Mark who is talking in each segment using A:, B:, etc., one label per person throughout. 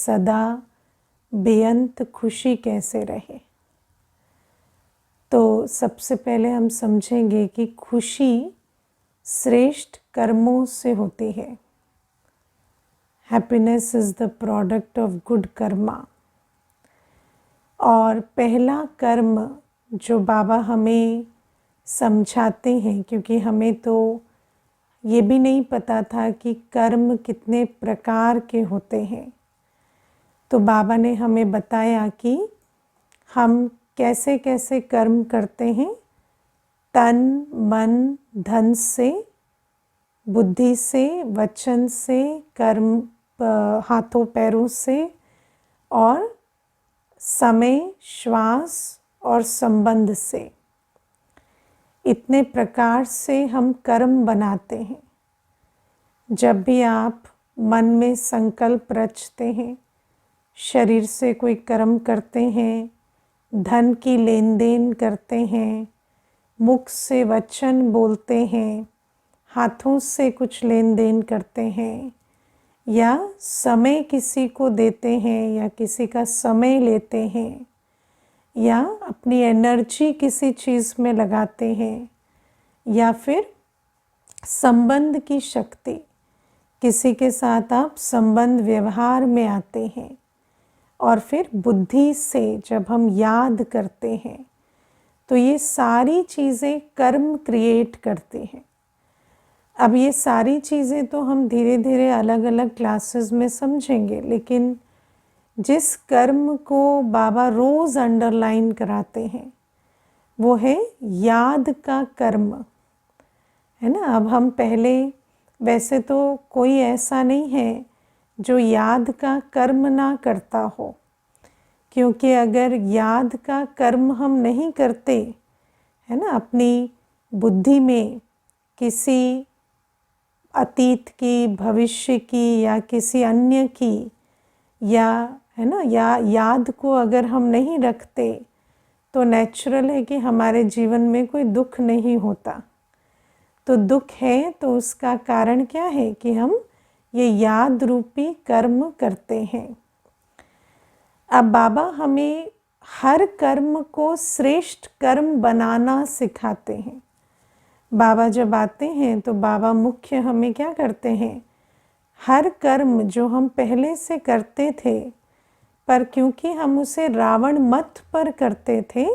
A: सदा बेअंत खुशी कैसे रहे। तो सबसे पहले हम समझेंगे कि खुशी श्रेष्ठ कर्मों से होती है। Happiness is the product of good Karma. और पहला कर्म जो बाबा हमें समझाते हैं, क्योंकि हमें तो ये भी नहीं पता था कि कर्म कितने प्रकार के होते हैं, तो बाबा ने हमें बताया कि हम कैसे कैसे कर्म करते हैं। तन मन धन से, बुद्धि से, वचन से, कर्म हाथों पैरों से, और समय, श्वास और संबंध से। इतने प्रकार से हम कर्म बनाते हैं। जब भी आप मन में संकल्प रचते हैं, शरीर से कोई कर्म करते हैं, धन की लेन देन करते हैं, मुख से वचन बोलते हैं, हाथों से कुछ लेन देन करते हैं, या समय किसी को देते हैं, या किसी का समय लेते हैं, या अपनी एनर्जी किसी चीज़ में लगाते हैं, या फिर संबंध की शक्ति, किसी के साथ आप संबंध व्यवहार में आते हैं, और फिर बुद्धि से जब हम याद करते हैं, तो ये सारी चीज़ें कर्म क्रिएट करती हैं। अब ये सारी चीज़ें तो हम धीरे धीरे अलग अलग क्लासेस में समझेंगे, लेकिन जिस कर्म को बाबा रोज़ अंडरलाइन कराते हैं वो है याद का कर्म, है ना। अब हम पहले, वैसे तो कोई ऐसा नहीं है जो याद का कर्म ना करता हो, क्योंकि अगर याद का कर्म हम नहीं करते, है ना, अपनी बुद्धि में किसी अतीत की, भविष्य की, या किसी अन्य की, या है ना, या याद को अगर हम नहीं रखते, तो नेचुरल है कि हमारे जीवन में कोई दुख नहीं होता। तो दुख है तो उसका कारण क्या है कि हम ये याद रूपी कर्म करते हैं। अब बाबा हमें हर कर्म को श्रेष्ठ कर्म बनाना सिखाते हैं। बाबा जब आते हैं तो बाबा मुख्य हमें क्या करते हैं, हर कर्म जो हम पहले से करते थे, पर क्योंकि हम उसे रावण मत पर करते थे,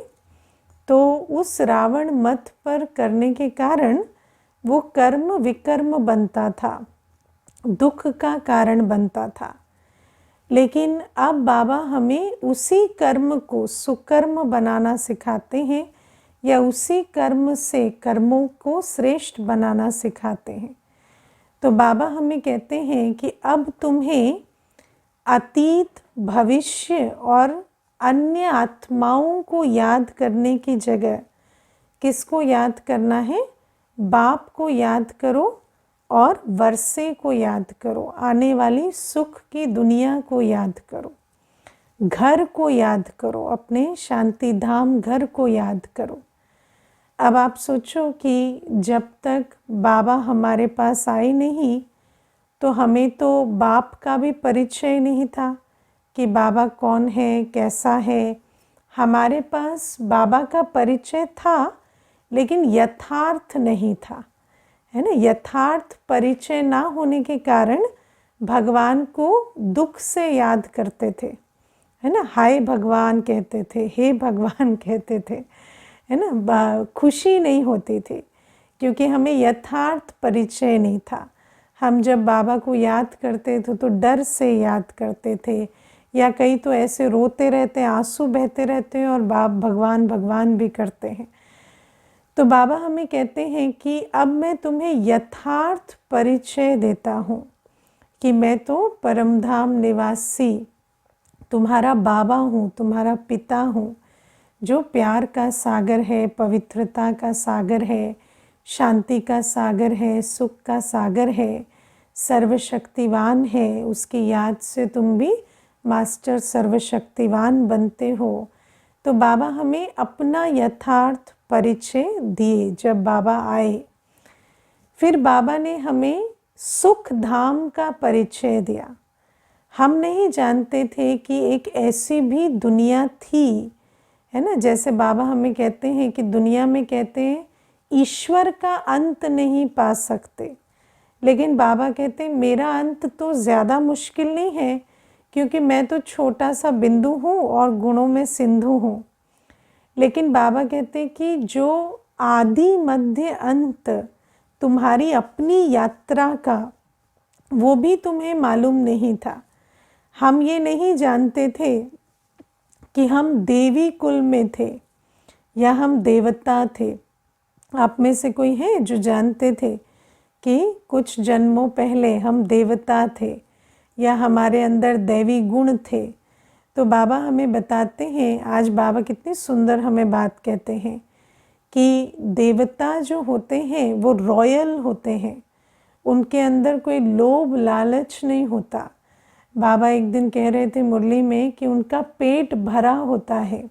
A: तो उस रावण मत पर करने के कारण वो कर्म विकर्म बनता था, दुख का कारण बनता था। लेकिन अब बाबा हमें उसी कर्म को सुकर्म बनाना सिखाते हैं, या उसी कर्म से कर्मों को श्रेष्ठ बनाना सिखाते हैं। तो बाबा हमें कहते हैं कि अब तुम्हें अतीत, भविष्य और अन्य आत्माओं को याद करने की जगह किसको याद करना है? बाप को याद करो और वर्षे को याद करो, आने वाली सुख की दुनिया को याद करो, घर को याद करो, अपने शांति धाम घर को याद करो। अब आप सोचो कि जब तक बाबा हमारे पास आए नहीं, तो हमें तो बाप का भी परिचय नहीं था कि बाबा कौन है, कैसा है। हमारे पास बाबा का परिचय था, लेकिन यथार्थ नहीं था, है ना। यथार्थ परिचय ना होने के कारण भगवान को दुख से याद करते थे, है ना। हाय भगवान कहते थे, हे भगवान कहते थे, है ना। खुशी नहीं होती थी, क्योंकि हमें यथार्थ परिचय नहीं था। हम जब बाबा को याद करते थे तो डर से याद करते थे, या कई तो ऐसे रोते रहते, आंसू बहते रहते हैं, और बाप भगवान भगवान भी करते हैं। तो बाबा हमें कहते हैं कि अब मैं तुम्हें यथार्थ परिचय देता हूँ कि मैं तो परमधाम निवासी तुम्हारा बाबा हूँ, तुम्हारा पिता हूँ, जो प्यार का सागर है, पवित्रता का सागर है, शांति का सागर है, सुख का सागर है, सर्वशक्तिवान है। उसकी याद से तुम भी मास्टर सर्वशक्तिवान बनते हो। तो बाबा हमें अपना यथार्थ परिचय दिए जब बाबा आए। फिर बाबा ने हमें सुख धाम का परिचय दिया। हम नहीं जानते थे कि एक ऐसी भी दुनिया थी, है ना। जैसे बाबा हमें कहते हैं कि दुनिया में कहते हैं ईश्वर का अंत नहीं पा सकते, लेकिन बाबा कहते हैं मेरा अंत तो ज़्यादा मुश्किल नहीं है, क्योंकि मैं तो छोटा सा बिंदु हूँ और गुणों में सिंधु हूँ। लेकिन बाबा कहते हैं कि जो आदि मध्य अंत तुम्हारी अपनी यात्रा का, वो भी तुम्हें मालूम नहीं था। हम ये नहीं जानते थे कि हम देवी कुल में थे या हम देवता थे। आप में से कोई है जो जानते थे कि कुछ जन्मों पहले हम देवता थे या हमारे अंदर दैवी गुण थे? तो बाबा हमें बताते हैं, आज बाबा कितनी सुंदर हमें बात कहते हैं कि देवता जो होते हैं वो रॉयल होते हैं, उनके अंदर कोई लोभ लालच नहीं होता। बाबा एक दिन कह रहे थे मुरली में कि उनका पेट भरा होता है,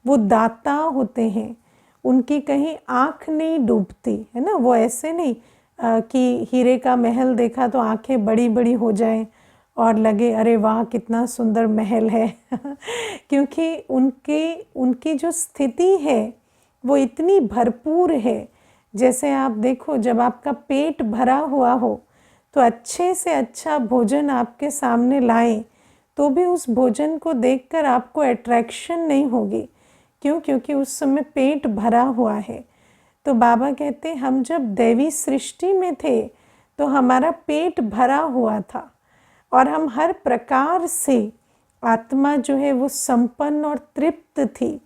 A: वो दाता होते हैं, उनकी कहीं आँख नहीं डूबती, है ना। वो ऐसे नहीं कि हीरे का महल देखा तो आँखें बड़ी बड़ी हो जाएं और लगे अरे वाह कितना सुंदर महल है क्योंकि उनकी जो स्थिति है वो इतनी भरपूर है। जैसे आप देखो, जब आपका पेट भरा हुआ हो तो अच्छे से अच्छा भोजन आपके सामने लाएं तो भी उस भोजन को देखकर आपको अट्रैक्शन नहीं होगी। क्यों? क्योंकि उस समय पेट भरा हुआ है। तो बाबा कहते हम जब दैवी सृष्टि में थे तो हमारा पेट भरा हुआ था और हम हर प्रकार से आत्मा जो है वो संपन्न और तृप्त थी,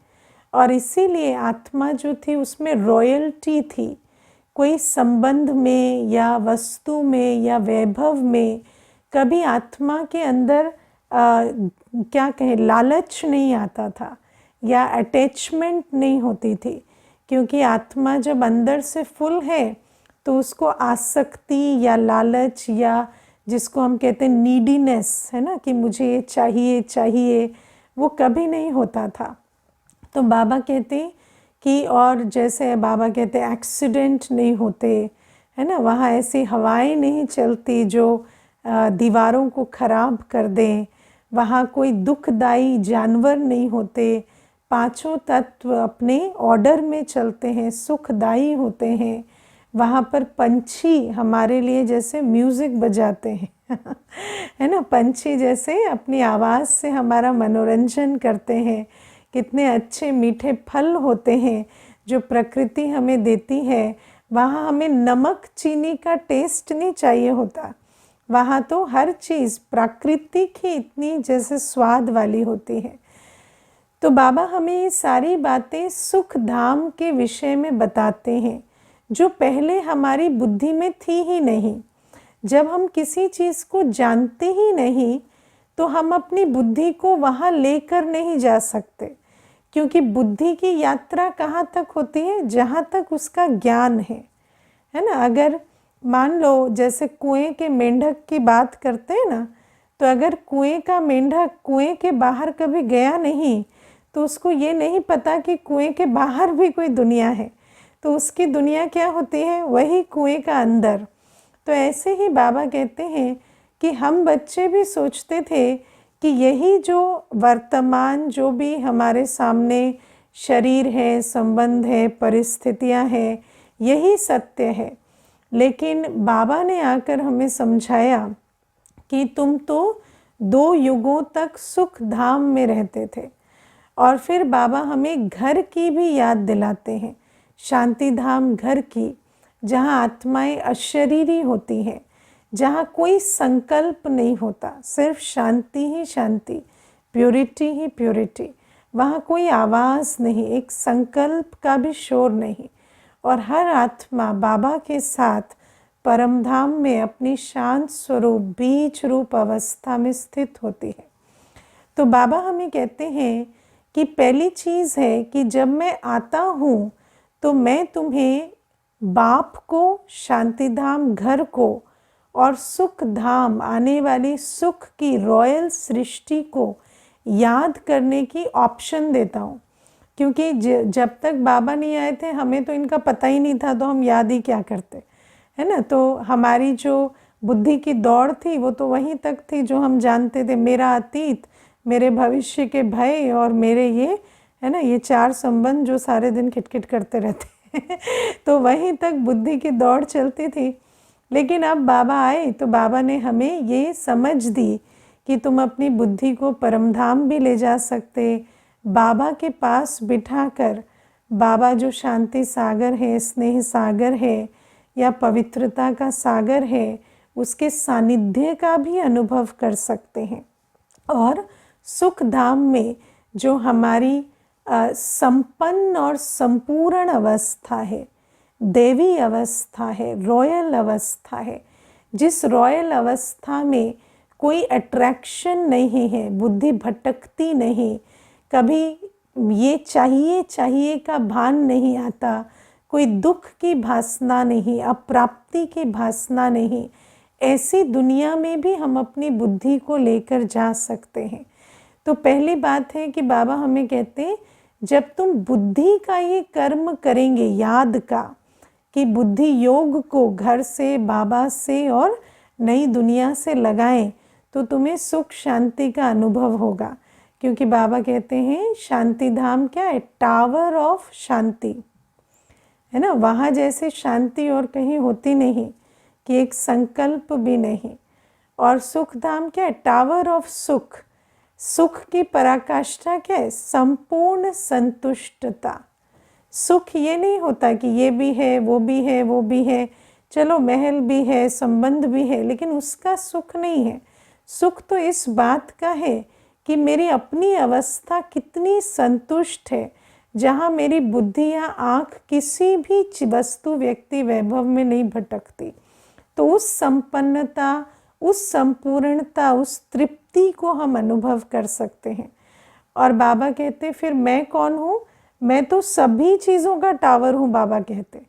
A: और इसीलिए आत्मा जो थी उसमें रॉयल्टी थी। कोई संबंध में या वस्तु में या वैभव में कभी आत्मा के अंदर क्या कहें लालच नहीं आता था या अटैचमेंट नहीं होती थी, क्योंकि आत्मा जब अंदर से फुल है तो उसको आसक्ति या लालच या जिसको हम कहते हैं नीडीनेस, है ना, कि मुझे ये चाहिए चाहिए, वो कभी नहीं होता था। तो बाबा कहते कि और जैसे बाबा कहते एक्सीडेंट नहीं होते, है ना, वहाँ ऐसी हवाएं नहीं चलती जो दीवारों को ख़राब कर दें, वहाँ कोई दुखदाई जानवर नहीं होते, पांचों तत्व अपने ऑर्डर में चलते हैं, सुखदाई होते हैं। वहाँ पर पंछी हमारे लिए जैसे म्यूज़िक बजाते हैं है ना, पंछी जैसे अपनी आवाज़ से हमारा मनोरंजन करते हैं। कितने अच्छे मीठे फल होते हैं जो प्रकृति हमें देती है। वहाँ हमें नमक चीनी का टेस्ट नहीं चाहिए होता, वहाँ तो हर चीज़ प्राकृतिक ही इतनी जैसे स्वाद वाली होती है। तो बाबा हमें ये सारी बातें सुख धाम के विषय में बताते हैं जो पहले हमारी बुद्धि में थी ही नहीं। जब हम किसी चीज़ को जानते ही नहीं तो हम अपनी बुद्धि को वहाँ लेकर नहीं जा सकते, क्योंकि बुद्धि की यात्रा कहाँ तक होती है? जहाँ तक उसका ज्ञान है ना। अगर मान लो जैसे कुएं के मेंढक की बात करते हैं ना, तो अगर कुएं का मेंढक कुएं के बाहर कभी गया नहीं तो उसको ये नहीं पता कि कुएं के बाहर भी कोई दुनिया है, तो उसकी दुनिया क्या होती है? वही कुएं का अंदर। तो ऐसे ही बाबा कहते हैं कि हम बच्चे भी सोचते थे कि यही जो वर्तमान जो भी हमारे सामने शरीर है, संबंध है, परिस्थितियां हैं, यही सत्य है। लेकिन बाबा ने आकर हमें समझाया कि तुम तो 2 युगों तक सुख धाम में रहते थे। और फिर बाबा हमें घर की भी याद दिलाते हैं, शांति धाम घर की, जहाँ आत्माएं अशरीरी होती हैं, जहाँ कोई संकल्प नहीं होता, सिर्फ शांति ही शांति, प्योरिटी ही प्योरिटी। वहाँ कोई आवाज़ नहीं, एक संकल्प का भी शोर नहीं, और हर आत्मा बाबा के साथ परमधाम में अपनी शांत स्वरूप बीज रूप अवस्था में स्थित होती है। तो बाबा हमें कहते हैं कि पहली चीज़ है कि जब मैं आता हूँ तो मैं तुम्हें बाप को, शांतिधाम घर को और सुख धाम आने वाली सुख की रॉयल सृष्टि को याद करने की ऑप्शन देता हूँ। क्योंकि जब तक बाबा नहीं आए थे हमें तो इनका पता ही नहीं था, तो हम याद ही क्या करते, है ना। तो हमारी जो बुद्धि की दौड़ थी वो तो वहीं तक थी जो हम जानते थे, मेरा अतीत, मेरे भविष्य के भय और मेरे ये है ना, ये चार संबंध जो सारे दिन खिटखिट करते रहते हैं तो वहीं तक बुद्धि की दौड़ चलती थी। लेकिन अब बाबा आए तो बाबा ने हमें ये समझ दी कि तुम अपनी बुद्धि को परमधाम भी ले जा सकते, बाबा के पास बिठाकर, बाबा जो शांति सागर है, स्नेह सागर है या पवित्रता का सागर है, उसके सानिध्य का भी अनुभव कर सकते हैं। और सुख धाम में जो हमारी संपन्न और संपूर्ण अवस्था है, देवी अवस्था है, रॉयल अवस्था है, जिस रॉयल अवस्था में कोई अट्रैक्शन नहीं है, बुद्धि भटकती नहीं, कभी ये चाहिए का भान नहीं आता, कोई दुख की भासना नहीं, अप्राप्ति की भासना नहीं, ऐसी दुनिया में भी हम अपनी बुद्धि को लेकर जा सकते हैं। तो पहली बात है कि बाबा हमें कहते हैं जब तुम बुद्धि का ये कर्म करेंगे, याद का, कि बुद्धि योग को घर से, बाबा से और नई दुनिया से लगाएं, तो तुम्हें सुख शांति का अनुभव होगा। क्योंकि बाबा कहते हैं शांति धाम क्या है, टावर ऑफ शांति, है ना। वहाँ जैसे शांति और कहीं होती नहीं, कि एक संकल्प भी नहीं। और सुख धाम क्या है, टावर ऑफ सुख, सुख की पराकाष्ठा क्या है, संपूर्ण संतुष्टता। सुख ये नहीं होता कि ये भी है, वो भी है, वो भी है, चलो महल भी है, संबंध भी है, लेकिन उसका सुख नहीं है। सुख तो इस बात का है कि मेरी अपनी अवस्था कितनी संतुष्ट है, जहाँ मेरी बुद्धि या आँख किसी भी वस्तु, व्यक्ति, वैभव में नहीं भटकती। तो उस संपन्नता, उस संपूर्णता, उस तृप्ति को हम अनुभव कर सकते हैं। और बाबा कहते फिर मैं कौन हूँ, मैं तो सभी चीज़ों का टावर हूँ। बाबा कहते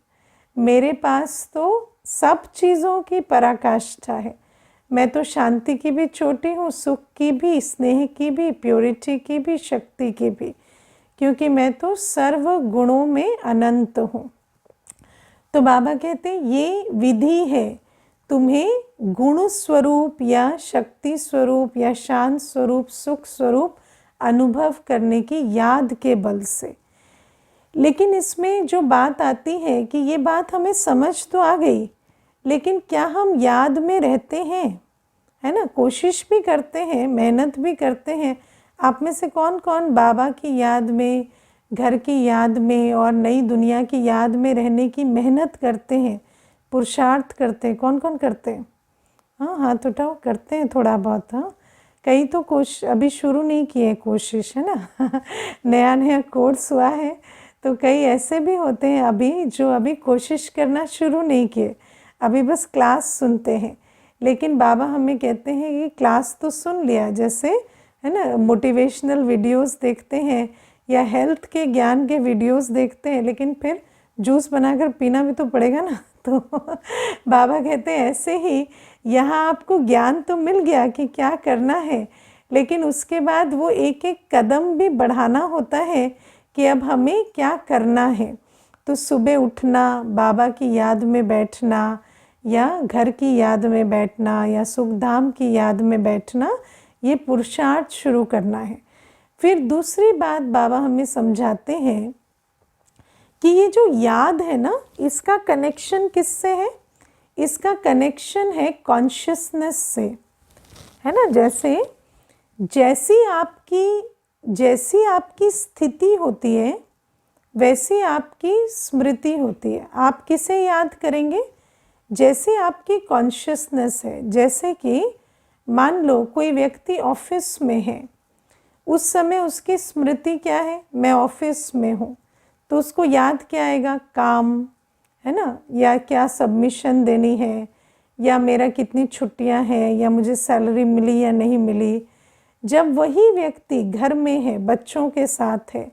A: मेरे पास तो सब चीज़ों की पराकाष्ठा है, मैं तो शांति की भी चोटी हूँ, सुख की भी, स्नेह की भी, प्योरिटी की भी, शक्ति की भी, क्योंकि मैं तो सर्व गुणों में अनंत हूँ। तो बाबा कहते ये विधि है तुम्हें गुण स्वरूप या शक्ति स्वरूप या शांत स्वरूप, सुख स्वरूप अनुभव करने की, याद के बल से। लेकिन इसमें जो बात आती है कि ये बात हमें समझ तो आ गई, लेकिन क्या हम याद में रहते हैं, है ना। कोशिश भी करते हैं, मेहनत भी करते हैं। आप में से कौन कौन बाबा की याद में, घर की याद में और नई दुनिया की याद में रहने की मेहनत करते हैं, पुरुषार्थ करते हैं? कौन कौन करते हैं? हाँ, हाथ उठाओ, करते हैं थोड़ा बहुत। हाँ, कई तो अभी शुरू नहीं किए कोशिश, है ना नया नया कोर्स हुआ है, तो कई ऐसे भी होते हैं अभी जो अभी कोशिश करना शुरू नहीं किए, अभी बस क्लास सुनते हैं। लेकिन बाबा हमें कहते हैं कि क्लास तो सुन लिया, जैसे है ना मोटिवेशनल वीडियोस देखते हैं या हेल्थ के ज्ञान के वीडियोस देखते हैं, लेकिन फिर जूस बनाकर पीना भी तो पड़ेगा ना। तो बाबा कहते हैं ऐसे ही यहाँ आपको ज्ञान तो मिल गया कि क्या करना है, लेकिन उसके बाद वो एक एक कदम भी बढ़ाना होता है कि अब हमें क्या करना है। तो सुबह उठना, बाबा की याद में बैठना या घर की याद में बैठना या सुखधाम की याद में बैठना, ये पुरुषार्थ शुरू करना है। फिर दूसरी बात बाबा हमें समझाते हैं कि ये जो याद है ना, इसका कनेक्शन किससे है? इसका कनेक्शन है कॉन्शियसनेस से, है ना। जैसी आपकी स्थिति होती है वैसी आपकी स्मृति होती है। आप किसे याद करेंगे? जैसे आपकी कॉन्शियसनेस है। जैसे कि मान लो कोई व्यक्ति ऑफिस में है, उस समय उसकी स्मृति क्या है? मैं ऑफिस में हूँ, तो उसको याद क्या आएगा? काम, है ना, या क्या सबमिशन देनी है, या मेरा कितनी छुट्टियां हैं, या मुझे सैलरी मिली या नहीं मिली। जब वही व्यक्ति घर में है, बच्चों के साथ है,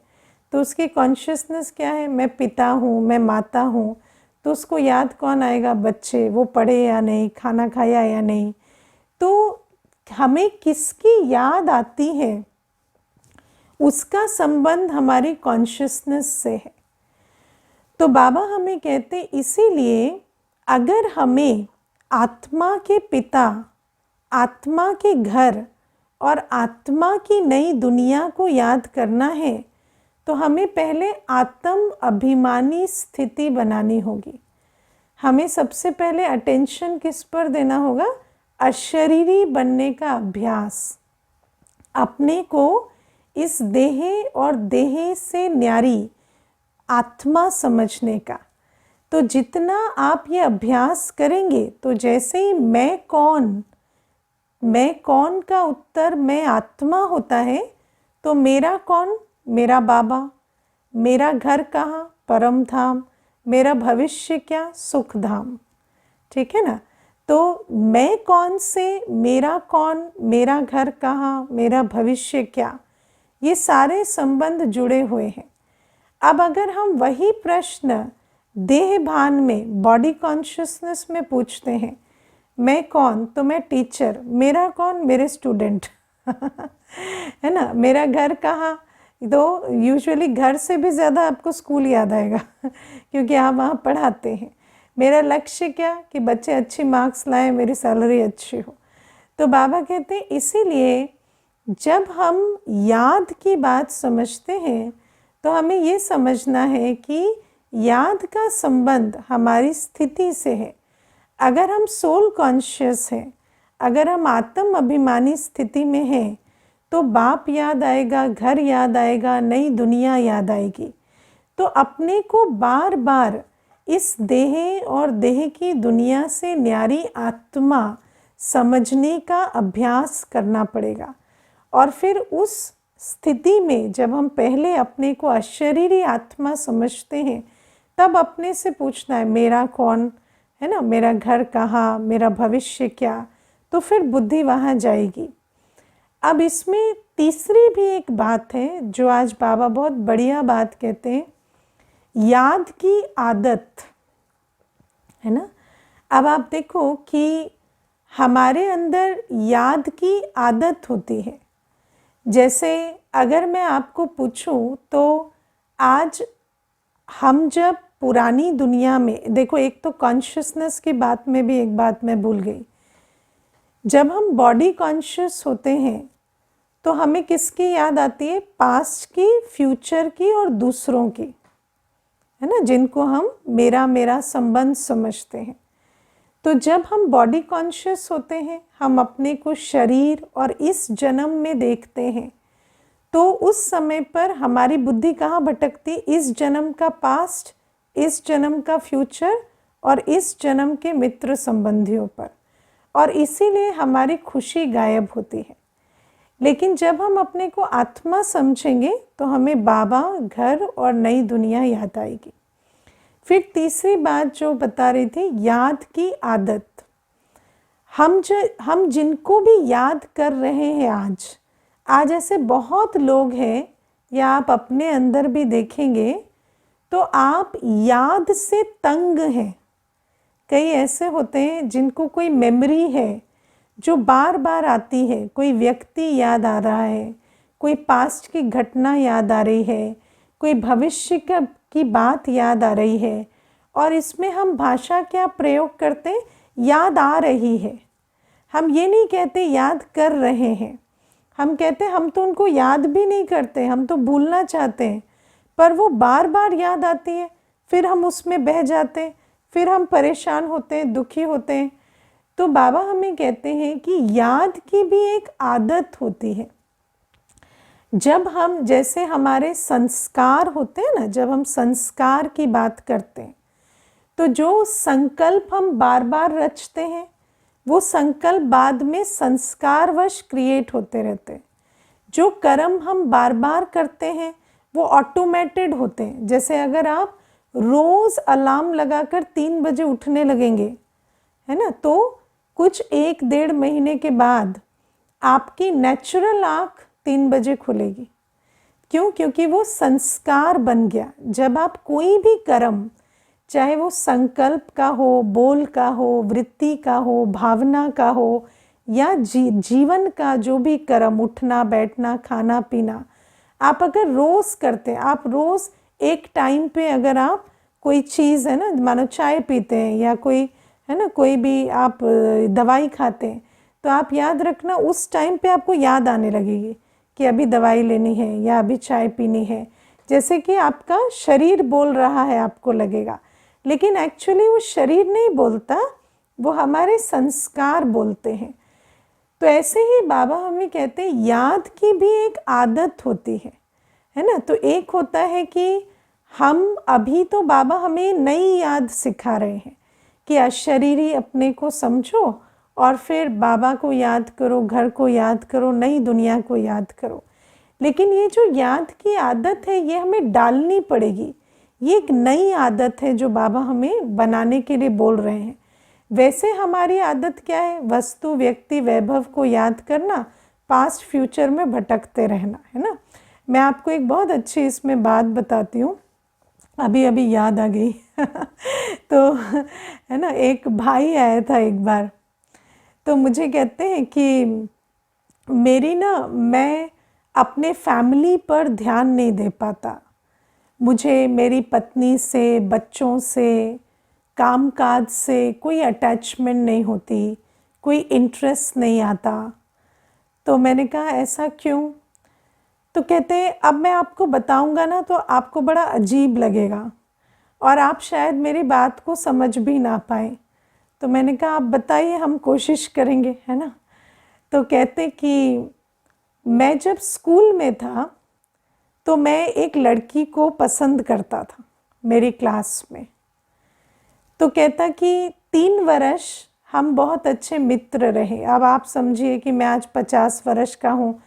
A: तो उसकी कॉन्शियसनेस क्या है? मैं पिता हूँ, मैं माता हूँ। तो उसको याद कौन आएगा? बच्चे, वो पढ़े या नहीं, खाना खाया या नहीं। तो हमें किसकी याद आती है, उसका संबंध हमारी कॉन्शियसनेस से है। तो बाबा हमें कहते इसीलिए अगर हमें आत्मा के पिता, आत्मा के घर और आत्मा की नई दुनिया को याद करना है तो हमें पहले आत्म अभिमानी स्थिति बनानी होगी। हमें सबसे पहले अटेंशन किस पर देना होगा? अशरीरी बनने का अभ्यास, अपने को इस देह और देह से न्यारी आत्मा समझने का। तो जितना आप ये अभ्यास करेंगे तो जैसे ही मैं कौन का उत्तर मैं आत्मा होता है, तो मेरा कौन? मेरा बाबा। मेरा घर कहाँ? परम धाम। मेरा भविष्य क्या? सुख धाम। ठीक है ना? तो मैं कौन से मेरा कौन, मेरा घर कहाँ, मेरा भविष्य क्या, ये सारे संबंध जुड़े हुए हैं। अब अगर हम वही प्रश्न देह भान में, बॉडी कॉन्शियसनेस में पूछते हैं, मैं कौन? तो मैं टीचर। मेरा कौन? मेरे स्टूडेंट। है ना? मेरा घर कहाँ? तो यूजुअली घर से भी ज़्यादा आपको स्कूल याद आएगा क्योंकि आप वहाँ पढ़ाते हैं। मेरा लक्ष्य क्या? कि बच्चे अच्छी मार्क्स लाएं, मेरी सैलरी अच्छी हो। तो बाबा कहते हैं इसीलिए जब हम याद की बात समझते हैं तो हमें ये समझना है कि याद का संबंध हमारी स्थिति से है। अगर हम सोल कॉन्शियस हैं, अगर हम आत्म अभिमानी स्थिति में हैं, तो बाप याद आएगा, घर याद आएगा, नई दुनिया याद आएगी। तो अपने को बार बार इस देह और देह की दुनिया से न्यारी आत्मा समझने का अभ्यास करना पड़ेगा। और फिर उस स्थिति में जब हम पहले अपने को अशरीरी आत्मा समझते हैं, तब अपने से पूछना है मेरा कौन, है ना, मेरा घर कहाँ, मेरा भविष्य क्या, तो फिर बुद्धि वहाँ जाएगी। अब इसमें तीसरी भी एक बात है जो आज बाबा बहुत बढ़िया बात कहते हैं, याद की आदत, है ना। अब आप देखो कि हमारे अंदर याद की आदत होती है। जैसे अगर मैं आपको पूछूं तो आज हम जब पुरानी दुनिया में, देखो एक तो कॉन्शियसनेस की बात में भी एक बात मैं भूल गई, जब हम बॉडी कॉन्शियस होते हैं तो हमें किसकी याद आती है? पास्ट की, फ्यूचर की और दूसरों की, है ना, जिनको हम मेरा मेरा संबंध समझते हैं। तो जब हम बॉडी कॉन्शियस होते हैं, हम अपने को शरीर और इस जन्म में देखते हैं, तो उस समय पर हमारी बुद्धि कहाँ भटकती? इस जन्म का पास्ट, इस जन्म का फ्यूचर और इस जन्म के मित्र संबंधियों पर, और इसीलिए हमारी खुशी गायब होती है। लेकिन जब हम अपने को आत्मा समझेंगे तो हमें बाबा, घर और नई दुनिया याद आएगी। फिर तीसरी बात जो बता रही थी, याद की आदत। हम जिनको भी याद कर रहे हैं आज ऐसे बहुत लोग हैं, या आप अपने अंदर भी देखेंगे तो आप याद से तंग हैं। कई ऐसे होते हैं जिनको कोई मेमोरी है जो बार बार आती है, कोई व्यक्ति याद आ रहा है, कोई पास्ट की घटना याद आ रही है, कोई भविष्य की बात याद आ रही है, और इसमें हम भाषा क्या प्रयोग करते हैं? याद आ रही है। हम ये नहीं कहते याद कर रहे हैं, हम कहते हैं हम तो उनको याद भी नहीं करते, हम तो भूलना चाहते हैं, पर वो बार बार याद आती है, फिर हम उसमें बह जाते हैं, फिर हम परेशान होते हैं, दुखी होते हैं। तो बाबा हमें कहते हैं कि याद की भी एक आदत होती है। जब हम, जैसे हमारे संस्कार होते हैं ना, जब हम संस्कार की बात करते हैं तो जो संकल्प हम बार बार रचते हैं, वो संकल्प बाद में संस्कारवश क्रिएट होते रहते हैं। जो कर्म हम बार बार करते हैं वो ऑटोमेटेड होते हैं। जैसे अगर आप रोज़ अलार्म लगाकर 3 बजे उठने लगेंगे, है ना, तो कुछ 1-1.5 महीने के बाद आपकी नेचुरल आँख 3 बजे खुलेगी। क्यों? क्योंकि वो संस्कार बन गया। जब आप कोई भी कर्म, चाहे वो संकल्प का हो, बोल का हो, वृत्ति का हो, भावना का हो, या जीवन का जो भी कर्म, उठना बैठना खाना पीना, आप अगर रोज़ करते हैं, आप रोज़ एक टाइम पे अगर आप कोई चीज़, है ना, मानो चाय पीते हैं या कोई है ना। कोई भी आप दवाई खाते हैं तो आप याद रखना उस टाइम पे आपको याद आने लगेगी कि अभी दवाई लेनी है या अभी चाय पीनी है, जैसे कि आपका शरीर बोल रहा है आपको लगेगा, लेकिन एक्चुअली वो शरीर नहीं बोलता, वो हमारे संस्कार बोलते हैं। तो ऐसे ही बाबा हमें कहते हैं याद की भी एक आदत होती है ना। तो एक होता है कि हम अभी तो बाबा हमें नई याद सिखा रहे हैं कि अशरीरी अपने को समझो और फिर बाबा को याद करो, घर को याद करो, नई दुनिया को याद करो। लेकिन ये जो याद की आदत है ये हमें डालनी पड़ेगी। ये एक नई आदत है जो बाबा हमें बनाने के लिए बोल रहे हैं। वैसे हमारी आदत क्या है? वस्तु, व्यक्ति, वैभव को याद करना, पास्ट फ्यूचर में भटकते रहना, है ना। मैं आपको एक बहुत अच्छी इसमें बात बताती हूँ, अभी अभी याद आ गई तो है ना, एक भाई आया था एक बार, तो मुझे कहते हैं कि मैं अपने फैमिली पर ध्यान नहीं दे पाता, मुझे मेरी पत्नी से, बच्चों से, कामकाज से कोई अटैचमेंट नहीं होती, कोई इंटरेस्ट नहीं आता। तो मैंने कहा ऐसा क्यों? तो कहते हैं अब मैं आपको बताऊंगा ना तो आपको बड़ा अजीब लगेगा और आप शायद मेरी बात को समझ भी ना पाए। तो मैंने कहा आप बताइए, हम कोशिश करेंगे, है ना। तो कहते कि मैं जब स्कूल में था तो मैं एक लड़की को पसंद करता था मेरी क्लास में। तो कहता कि 3 वर्ष हम बहुत अच्छे मित्र रहे। अब आप समझिए कि मैं आज 50 वर्ष का हूँ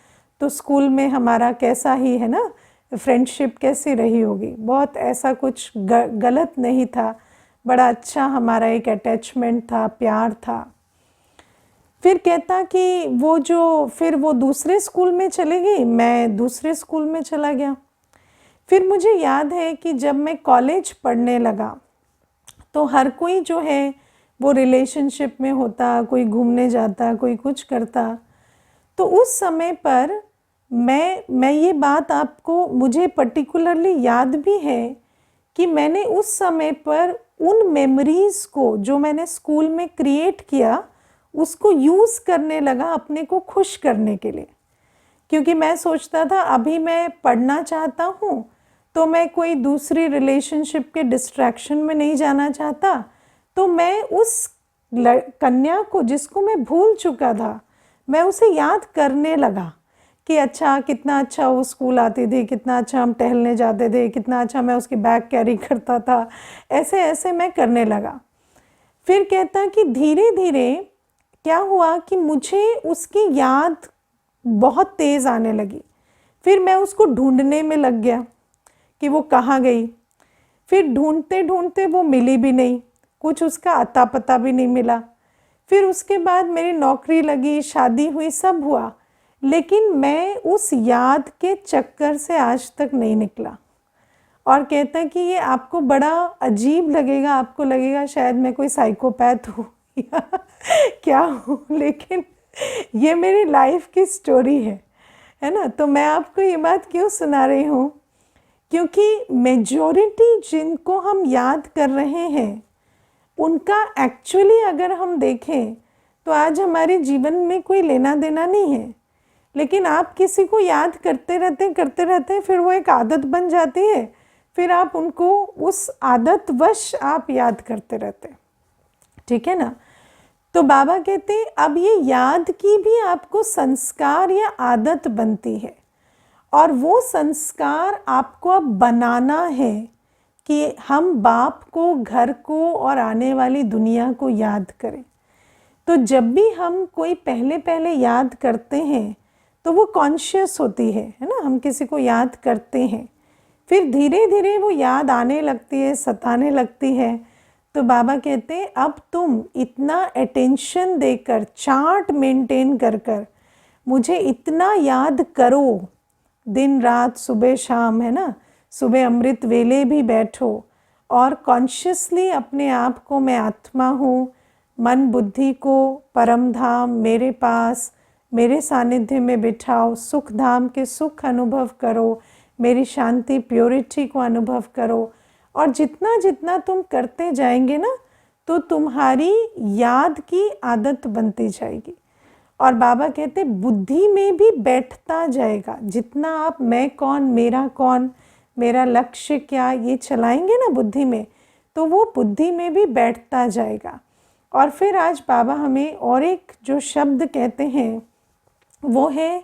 A: तो स्कूल में हमारा कैसा ही, है ना, फ्रेंडशिप कैसी रही होगी। बहुत ऐसा कुछ गलत नहीं था, बड़ा अच्छा हमारा एक अटैचमेंट था, प्यार था। फिर कहता कि फिर वो दूसरे स्कूल में चली गई, मैं दूसरे स्कूल में चला गया। फिर मुझे याद है कि जब मैं कॉलेज पढ़ने लगा तो हर कोई जो है वो रिलेशनशिप में होता, कोई घूमने जाता, कोई कुछ करता। तो उस समय पर मैं ये बात आपको, मुझे पर्टिकुलरली याद भी है कि मैंने उस समय पर उन मेमोरीज़ को जो मैंने स्कूल में क्रिएट किया उसको यूज़ करने लगा अपने को खुश करने के लिए। क्योंकि मैं सोचता था अभी मैं पढ़ना चाहता हूँ तो मैं कोई दूसरी रिलेशनशिप के डिस्ट्रैक्शन में नहीं जाना चाहता। तो मैं उस कन्या को जिसको मैं भूल चुका था, मैं उसे याद करने लगा कि अच्छा कितना अच्छा वो स्कूल आती थी, कितना अच्छा हम टहलने जाते थे, कितना अच्छा मैं उसकी बैग कैरी करता था। ऐसे ऐसे मैं करने लगा। फिर कहता कि धीरे धीरे क्या हुआ कि मुझे उसकी याद बहुत तेज़ आने लगी। फिर मैं उसको ढूंढने में लग गया कि वो कहाँ गई। फिर ढूंढते ढूंढते वो मिली भी नहीं, कुछ उसका अता पता भी नहीं मिला। फिर उसके बाद मेरी नौकरी लगी, शादी हुई, सब हुआ, लेकिन मैं उस याद के चक्कर से आज तक नहीं निकला। और कहता है कि ये आपको बड़ा अजीब लगेगा, आपको लगेगा शायद मैं कोई साइकोपैथ हूँ या क्या हूँ, लेकिन ये मेरी लाइफ की स्टोरी है ना। तो मैं आपको ये बात क्यों सुना रही हूँ? क्योंकि मेजॉरिटी जिनको हम याद कर रहे हैं उनका एक्चुअली अगर हम देखें तो आज हमारे जीवन में कोई लेना देना नहीं है, लेकिन आप किसी को याद करते रहते फिर वो एक आदत बन जाती है, फिर आप उनको उस आदतवश आप याद करते रहते, ठीक है ना। तो बाबा कहते हैं अब ये याद की भी आपको संस्कार या आदत बनती है और वो संस्कार आपको अब बनाना है कि हम बाप को, घर को और आने वाली दुनिया को याद करें। तो जब भी हम कोई पहले याद करते हैं तो वो कॉन्शियस होती है ना, हम किसी को याद करते हैं, फिर धीरे धीरे वो याद आने लगती है, सताने लगती है। तो बाबा कहते हैं अब तुम इतना अटेंशन देकर, चार्ट मेंटेन कर मुझे इतना याद करो, दिन रात, सुबह शाम, है ना, सुबह अमृत वेले भी बैठो और कॉन्शियसली अपने आप को मैं आत्मा हूँ, मन बुद्धि को परम धाम मेरे पास, मेरे सानिध्य में बिठाओ, सुख धाम के सुख अनुभव करो, मेरी शांति, प्योरिटी को अनुभव करो। और जितना जितना तुम करते जाएंगे ना तो तुम्हारी याद की आदत बनती जाएगी। और बाबा कहते बुद्धि में भी बैठता जाएगा। जितना आप मैं कौन, मेरा लक्ष्य क्या, ये चलाएंगे ना बुद्धि में, तो वो बुद्धि में भी बैठता जाएगा। और फिर आज बाबा हमें और एक जो शब्द कहते हैं वो है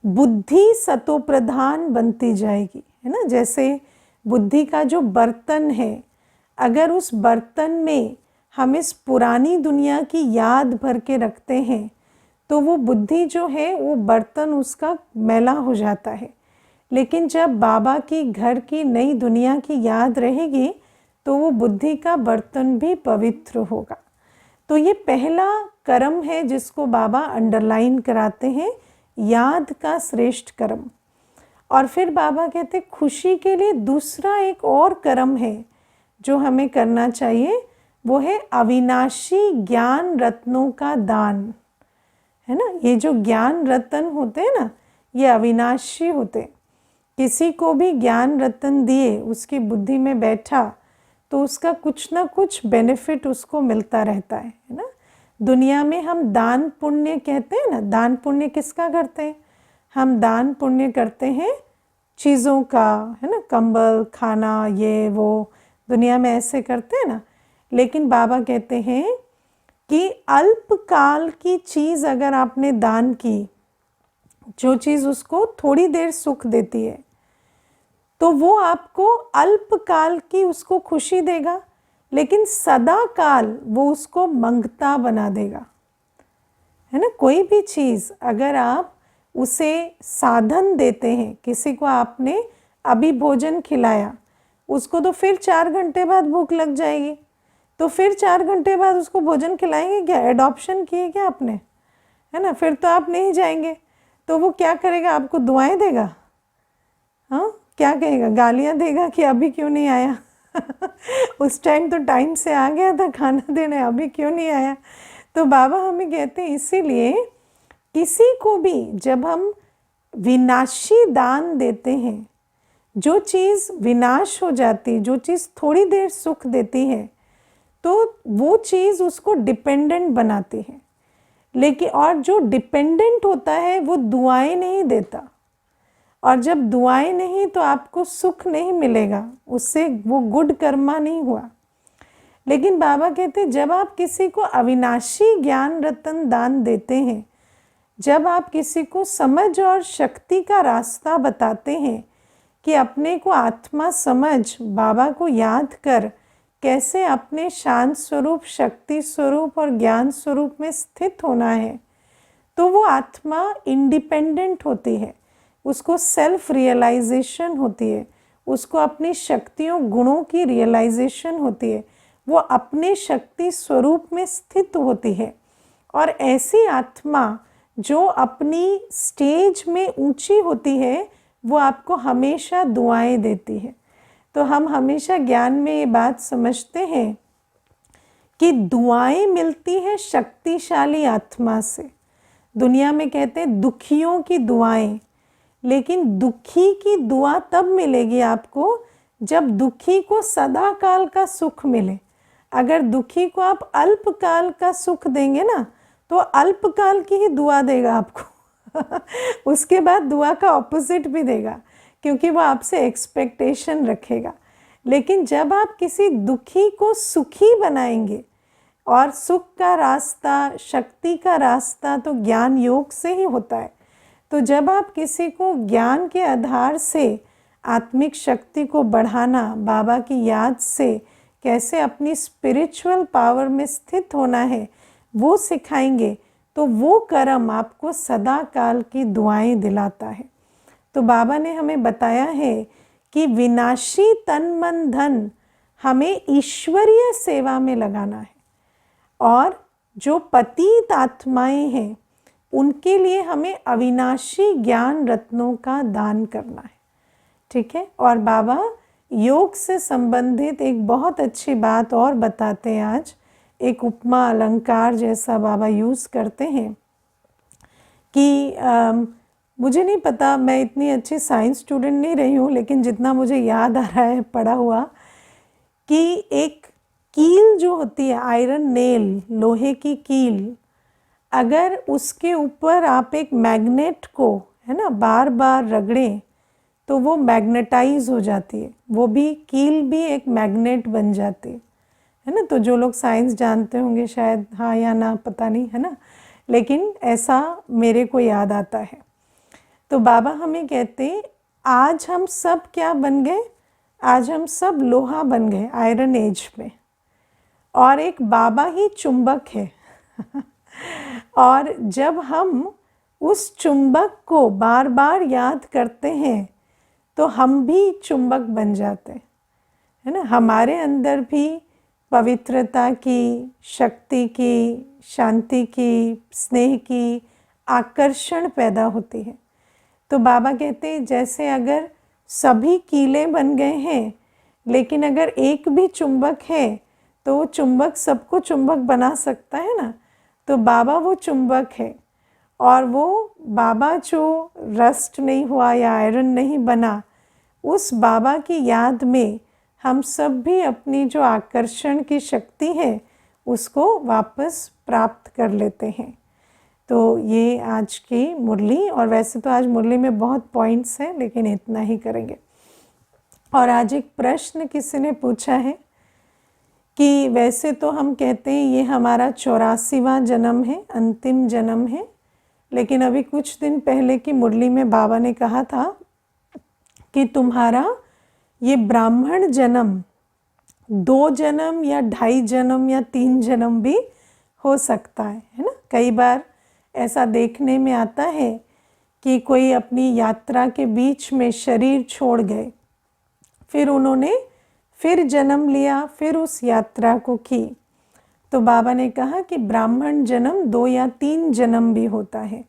A: बुद्धि सतोप्रधान बनती जाएगी, है ना। जैसे बुद्धि का जो बर्तन है, अगर उस बर्तन में हम इस पुरानी दुनिया की याद भर के रखते हैं तो वो बुद्धि जो है वो बर्तन उसका मैला हो जाता है। लेकिन जब बाबा की घर की नई दुनिया की याद रहेगी तो वो बुद्धि का बर्तन भी पवित्र होगा। तो ये पहला कर्म है जिसको बाबा अंडरलाइन कराते हैं, याद का श्रेष्ठ कर्म। और फिर बाबा कहते खुशी के लिए दूसरा एक और कर्म है जो हमें करना चाहिए, वो है अविनाशी ज्ञान रत्नों का दान, है ना। ये जो ज्ञान रत्न होते हैं ना, ये अविनाशी होते हैं। किसी को भी ज्ञान रत्न दिए, उसकी बुद्धि में बैठा, तो उसका कुछ ना कुछ बेनिफिट उसको मिलता रहता है ना। दुनिया में हम दान पुण्य कहते हैं ना, दान पुण्य किसका करते हैं? हम दान पुण्य करते हैं चीज़ों का, है ना, कंबल, खाना, ये वो, दुनिया में ऐसे करते हैं ना। लेकिन बाबा कहते हैं कि अल्पकाल की चीज़ अगर आपने दान की, जो चीज़ उसको थोड़ी देर सुख देती है, तो वो आपको अल्पकाल की उसको खुशी देगा, लेकिन सदा काल वो उसको मंगता बना देगा, है ना। कोई भी चीज़ अगर आप उसे साधन देते हैं, किसी को आपने अभी भोजन खिलाया, उसको तो फिर 4 घंटे बाद भूख लग जाएगी, तो फिर 4 घंटे बाद उसको भोजन खिलाएंगे क्या? एडॉप्शन किए क्या आपने, है ना। फिर तो आप नहीं जाएंगे, तो वो क्या करेगा? आपको दुआएं देगा? हाँ, क्या कहेगा? गालियाँ देगा कि अभी क्यों नहीं आया उस टाइम तो टाइम से आ गया था खाना देने, अभी क्यों नहीं आया? तो बाबा हमें कहते हैं इसीलिए किसी को भी जब हम विनाशी दान देते हैं, जो चीज़ विनाश हो जाती, जो चीज़ थोड़ी देर सुख देती है, तो वो चीज़ उसको डिपेंडेंट बनाती है। लेकिन और जो डिपेंडेंट होता है वो दुआएं नहीं देता, और जब दुआएं नहीं तो आपको सुख नहीं मिलेगा, उससे वो गुड कर्मा नहीं हुआ। लेकिन बाबा कहते जब आप किसी को अविनाशी ज्ञान रत्न दान देते हैं, जब आप किसी को समझ और शक्ति का रास्ता बताते हैं कि अपने को आत्मा समझ, बाबा को याद कर कैसे अपने शांत स्वरूप, शक्ति स्वरूप और ज्ञान स्वरूप में स्थित होना है, तो वो आत्मा इंडिपेंडेंट होती है, उसको सेल्फ रियलाइजेशन होती है, उसको अपनी शक्तियों गुणों की रियलाइजेशन होती है, वो अपने शक्ति स्वरूप में स्थित होती है। और ऐसी आत्मा जो अपनी स्टेज में ऊंची होती है, वो आपको हमेशा दुआएं देती है। तो हम हमेशा ज्ञान में ये बात समझते हैं कि दुआएं मिलती है शक्तिशाली आत्मा से। दुनिया में कहते हैं दुखियों की दुआएं, लेकिन दुखी की दुआ तब मिलेगी आपको जब दुखी को सदा काल का सुख मिले। अगर दुखी को आप अल्पकाल का सुख देंगे ना, तो अल्पकाल की ही दुआ देगा आपको उसके बाद दुआ का ऑपोजिट भी देगा, क्योंकि वो आपसे एक्सपेक्टेशन रखेगा। लेकिन जब आप किसी दुखी को सुखी बनाएंगे, और सुख का रास्ता, शक्ति का रास्ता तो ज्ञान योग से ही होता है, तो जब आप किसी को ज्ञान के आधार से आत्मिक शक्ति को बढ़ाना, बाबा की याद से कैसे अपनी स्पिरिचुअल पावर में स्थित होना है, वो सिखाएंगे, तो वो कर्म आपको सदा काल की दुआएं दिलाता है। तो बाबा ने हमें बताया है कि विनाशी तन मन धन हमें ईश्वरीय सेवा में लगाना है, और जो पतित आत्माएं हैं उनके लिए हमें अविनाशी ज्ञान रत्नों का दान करना है। ठीक है। और बाबा योग से संबंधित एक बहुत अच्छी बात और बताते हैं आज, एक उपमा अलंकार जैसा बाबा यूज़ करते हैं कि मुझे नहीं पता, मैं इतनी अच्छी साइंस स्टूडेंट नहीं रही हूँ, लेकिन जितना मुझे याद आ रहा है पढ़ा हुआ, कि एक कील जो होती है, आयरन नेल, लोहे की कील, अगर उसके ऊपर आप एक मैग्नेट को, है ना, बार बार रगड़ें तो वो मैग्नेटाइज हो जाती है, वो भी कील भी एक मैग्नेट बन जाती है ना। तो जो लोग साइंस जानते होंगे शायद हाँ या ना, पता नहीं, है ना, लेकिन ऐसा मेरे को याद आता है। तो बाबा हमें कहते आज हम सब क्या बन गए, आज हम सब लोहा बन गए आयरन एज में, और एक बाबा ही चुंबक है और जब हम उस चुंबक को बार बार याद करते हैं तो हम भी चुंबक बन जाते हैं, है ना। हमारे अंदर भी पवित्रता की, शक्ति की, शांति की, स्नेह की आकर्षण पैदा होती है। तो बाबा कहते हैं जैसे अगर सभी कीले बन गए हैं लेकिन अगर एक भी चुंबक है तो वो चुंबक सबको चुंबक बना सकता है ना। तो बाबा वो चुंबक है, और वो बाबा जो रस्ट नहीं हुआ या आयरन नहीं बना, उस बाबा की याद में हम सब भी अपनी जो आकर्षण की शक्ति है उसको वापस प्राप्त कर लेते हैं। तो ये आज की मुरली, और वैसे तो आज मुरली में बहुत पॉइंट्स हैं लेकिन इतना ही करेंगे। और आज एक प्रश्न किसी ने पूछा है कि वैसे तो हम कहते हैं ये हमारा 84वां जन्म है, अंतिम जन्म है, लेकिन अभी कुछ दिन पहले की मुरली में बाबा ने कहा था कि तुम्हारा ये ब्राह्मण जन्म 2 जन्म या 2.5 जन्म या 3 जन्म भी हो सकता है ना। कई बार ऐसा देखने में आता है कि कोई अपनी यात्रा के बीच में शरीर छोड़ गए, फिर उन्होंने फिर जन्म लिया, फिर उस यात्रा को की। तो बाबा ने कहा कि ब्राह्मण जन्म 2 या 3 जन्म भी होता है।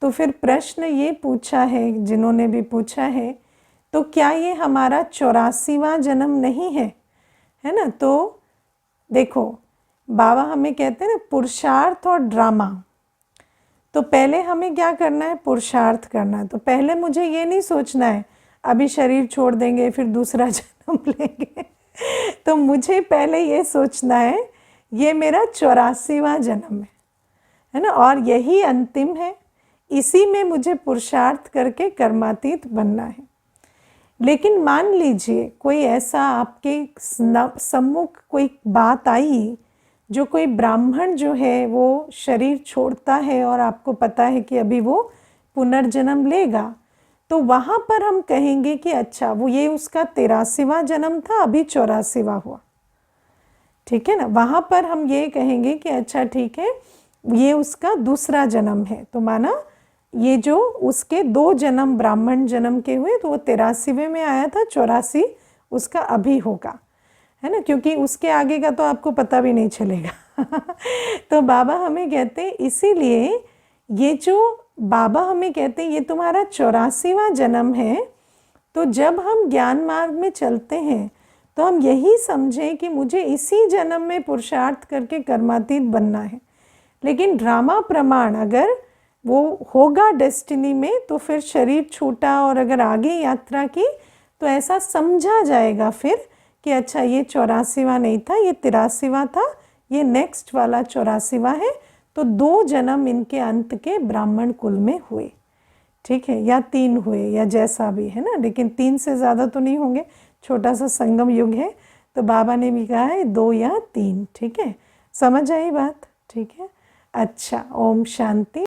A: तो फिर प्रश्न ये पूछा है जिन्होंने भी पूछा है, तो क्या ये हमारा 84वां जन्म नहीं है, है ना। तो देखो बाबा हमें कहते हैं ना पुरुषार्थ और ड्रामा। तो पहले हमें क्या करना है, पुरुषार्थ करना है। तो पहले मुझे ये नहीं सोचना है अभी शरीर छोड़ देंगे फिर दूसरा जन्म लेंगे तो मुझे पहले ये सोचना है ये मेरा 84वां जन्म है ना, और यही अंतिम है, इसी में मुझे पुरुषार्थ करके कर्मातीत बनना है। लेकिन मान लीजिए कोई ऐसा आपके सम्मुख कोई बात आई जो कोई ब्राह्मण जो है वो शरीर छोड़ता है और आपको पता है कि अभी वो पुनर्जन्म लेगा, तो वहाँ पर हम कहेंगे कि अच्छा वो ये उसका 83वां जन्म था, अभी 84वां हुआ, ठीक है ना। वहाँ पर हम ये कहेंगे कि अच्छा ठीक है ये उसका दूसरा जन्म है। तो माना ये जो उसके 2 जन्म ब्राह्मण जन्म के हुए तो वो 83वें में आया था, 84 उसका अभी होगा, है ना, क्योंकि उसके आगे का तो आपको पता भी नहीं चलेगा तो बाबा हमें कहते हैं इसीलिए ये जो बाबा हमें कहते हैं ये तुम्हारा 84वां जन्म है। तो जब हम ज्ञान मार्ग में चलते हैं तो हम यही समझें कि मुझे इसी जन्म में पुरुषार्थ करके कर्मातीत बनना है। लेकिन ड्रामा प्रमाण अगर वो होगा डेस्टिनी में तो फिर शरीर छूटा और अगर आगे यात्रा की तो ऐसा समझा जाएगा फिर कि अच्छा ये 84वां नहीं था, ये 83वां था, ये नेक्स्ट वाला 84वां है। तो 2 जन्म इनके अंत के ब्राह्मण कुल में हुए, ठीक है, या 3 हुए या जैसा भी है ना, लेकिन 3 से ज़्यादा तो नहीं होंगे, छोटा सा संगम युग है। तो बाबा ने भी कहा है 2 या 3, ठीक है। समझ आई बात, ठीक है। अच्छा, ओम शांति।